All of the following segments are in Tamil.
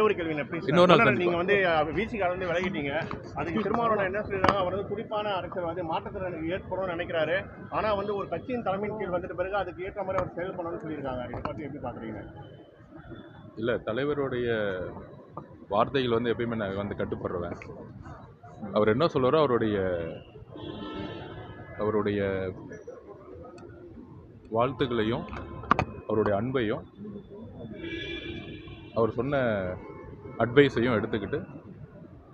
ஒரு கேள்வி இன்னொரு நாள் நீங்க வந்து விசிகால இருந்து விலகிட்டீங்க. அதுக்கு திருமாவளவன் என்ன சொல்றாங்க, அவர் வந்து துடிப்பான அரசியல் வந்து மாற்றத்திற்கு ஏற்படும்னு நினைக்கிறாரு. ஆனா வந்து ஒரு கட்சியின் தலைமையின் கீழ் வந்துட்ட பிறகு அதுக்கு ஏற்ற மாதிரி அவர் செயல்படணும்னு சொல்லியிருக்காங்க. இதை பத்தி எப்படி பாக்குறீங்க? இல்ல, தலைவருடைய வார்த்தைகள் வந்து எப்பயுமே நான் வந்து கட்டுப்படுறேன். அவர் என்ன சொல்றாரோ அவருடைய வாழ்த்துக்களையும் அவருடைய அன்பையும் அவர் சொன்ன அட்வைஸையும் எடுத்துக்கிட்டு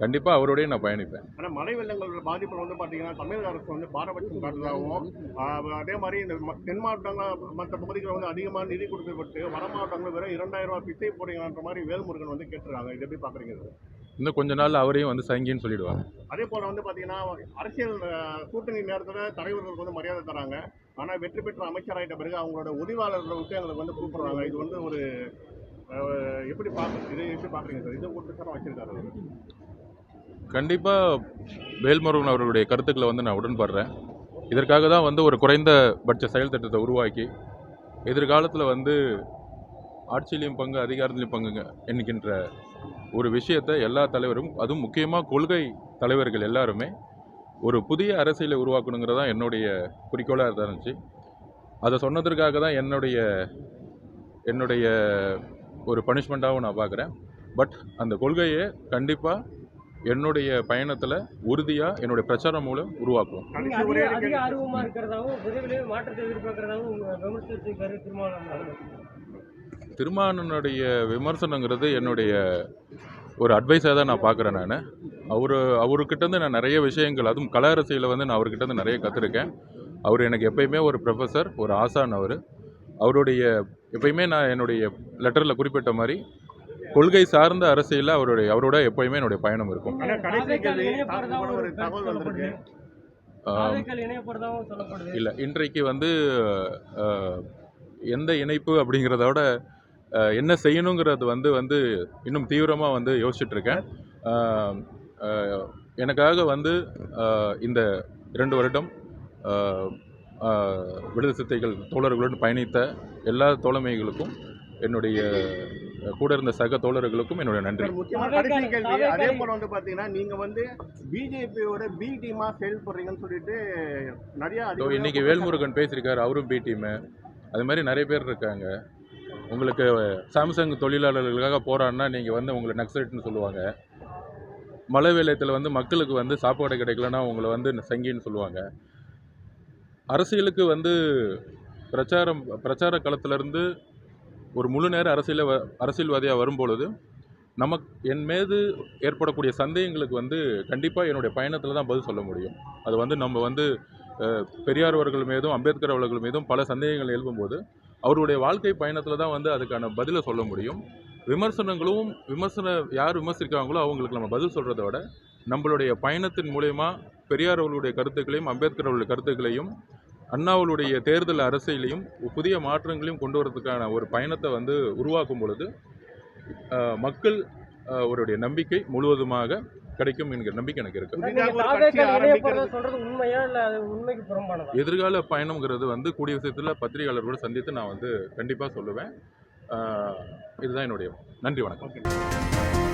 கண்டிப்பாக அவரோடய நான் பயணிப்பேன். ஆனால் மழை வெள்ளங்களோட பாதிப்பில் வந்து பார்த்தீங்கன்னா தமிழக அரசு வந்து பாரபட்சம் காட்டுறதாகவும், அதே மாதிரி இந்த தென் மாவட்டங்கள் மற்ற பகுதிகளில் வந்து அதிகமாக நிதி கொடுக்கப்பட்டு வட மாவட்டங்களில் வெறும் 2000 ரூபாய் பிச்சை போடுங்கன்ற மாதிரி வேல்முருகன் வந்து கேட்டுருக்காங்க. இதை எப்படி பார்க்குறீங்க? இன்னும் கொஞ்ச நாள் அவரையும் வந்து சங்கின்னு சொல்லிடுவாங்க. அதே போல் வந்து பார்த்தீங்கன்னா அரசியல் கூட்டணி நேரத்தில் தலைவர்களுக்கு வந்து மரியாதை தராங்க. ஆனால் வெற்றி பெற்ற அமைச்சராகிட்ட பிறகு அவங்களோட உதவியாளர்களை விட்டு எங்களுக்கு வந்து கூப்பிடுறாங்க. இது வந்து ஒரு எப்படி பார்க்குறீங்க சார்? இது ஒரு பிரச்சனை வச்சிருக்காரு. கண்டிப்பாக வேல்முருகன் அவர்களுடைய கருத்துக்களை வந்து நான் உடன்படுறேன். இதற்காக தான் வந்து ஒரு குறைந்தபட்ச செயல் திட்டத்தை உருவாக்கி எதிர்காலத்தில் வந்து ஆட்சியிலையும் பங்கு அதிகாரத்திலையும் பங்குங்க என்கின்ற ஒரு விஷயத்தை எல்லா தலைவரும், அதுவும் முக்கியமாக கொள்கை தலைவர்கள் எல்லாருமே ஒரு புதிய அரசியலை உருவாக்கணுங்கிறதான் என்னுடைய குறிக்கோளாக இருந்துச்சு. அதை சொன்னதற்காக தான் என்னுடைய ஒரு பனிஷ்மெண்ட்டாகவும் நான் பார்க்குறேன். பட் அந்த கொள்கையை கண்டிப்பாக என்னுடைய பயணத்தில் உறுதியாக என்னுடைய பிரச்சாரம் மூலம் உருவாக்குவோம். திருமாவளவனுடைய விமர்சனங்கிறது என்னுடைய ஒரு அட்வைஸாக தான் நான் பார்க்குறேன். அவர்கிட்டருந்து நான் நிறைய விஷயங்கள், அதுவும் கல அரசியலை வந்து நான் அவர்கிட்டருந்து நிறைய கற்றுருக்கேன். அவர் எனக்கு எப்பயுமே ஒரு ப்ரொஃபஸர், ஒரு ஆசான். அவருடைய எப்பயுமே நான் என்னுடைய லெட்டரில் குறிப்பிட்ட மாதிரி கொள்கை சார்ந்த அரசியலில் அவரோட எப்பயுமே என்னுடைய பயணம் இருக்கும். இல்லை, இன்றைக்கு வந்து எந்த இணைப்பு அப்படிங்கிறதோட என்ன செய்யணுங்கிறது வந்து இன்னும் தீவிரமாக வந்து யோசிச்சுட்ருக்கேன். எனக்காக வந்து இந்த 2 வருடம் விடுதலை சிறுத்தைகள் தோழர்களுடன் பயணித்த எல்லா தோழமைகளுக்கும், என்னுடைய கூட இருந்த சக தோழர்களுக்கும் என்னுடைய நன்றி. அதே போல வந்து பாத்தீங்கன்னா நீங்க வந்து பிஜேபியோட பி டீமா செயல்படுறீங்கன்னு சொல்லிட்டு நிறைய இன்னைக்கு வேல்முருகன் பேசியிருக்காரு, அவரும் பி டீமு. அது மாதிரி நிறைய பேர் இருக்காங்க. உங்களுக்கு சாம்சங் தொழிலாளர்களுக்காக போராடினா நீங்கள் வந்து உங்களை நக்சலைட்னு சொல்லுவாங்க. மழை வெள்ளத்தில் வந்து மக்களுக்கு வந்து சாப்பாடு கிடைக்கலன்னா உங்களை வந்து சங்கின்னு சொல்லுவாங்க. அரசியலுக்கு வந்து பிரச்சார களத்திலிருந்து ஒரு முழு நேர அரசியல்வாதியாக வரும்பொழுது என் மீது ஏற்படக்கூடிய சந்தேகங்களுக்கு வந்து கண்டிப்பாக என்னுடைய பயணத்தில் தான் பதில் சொல்ல முடியும். அது வந்து நம்ம வந்து பெரியார் அவர்கள் மீதும் அம்பேத்கர் அவர்கள் மீதும் பல சந்தேகங்கள் எழுப்பும்போது அவருடைய வாழ்க்கை பயணத்தில் தான் வந்து அதுக்கான பதிலை சொல்ல முடியும். யார் விமர்சிக்காங்களோ அவங்களுக்கு நம்ம பதில் சொல்கிறத விட நம்மளுடைய பயணத்தின் மூலயமா பெரியார் அவர்களுடைய கருத்துக்களையும் அம்பேத்கர் அவர்களுடைய கருத்துக்களையும் அண்ணாவுடைய தேர்தல் அரசியலையும் புதிய மாற்றங்களையும் கொண்டு வரதுக்கான ஒரு பயணத்தை வந்து உருவாக்கும் பொழுது மக்கள் அவருடைய நம்பிக்கை முழுவதுமாக கிடைக்கும் என்கிற நம்பிக்கை எனக்கு இருக்கு. எதிர்கால பயணம்ங்கிறது வந்து கூடிய விஷயத்தில் பத்திரிகையாளர்களோடு சந்தித்து நான் வந்து கண்டிப்பாக சொல்லுவேன். இதுதான் என்னுடைய நன்றி, வணக்கம்.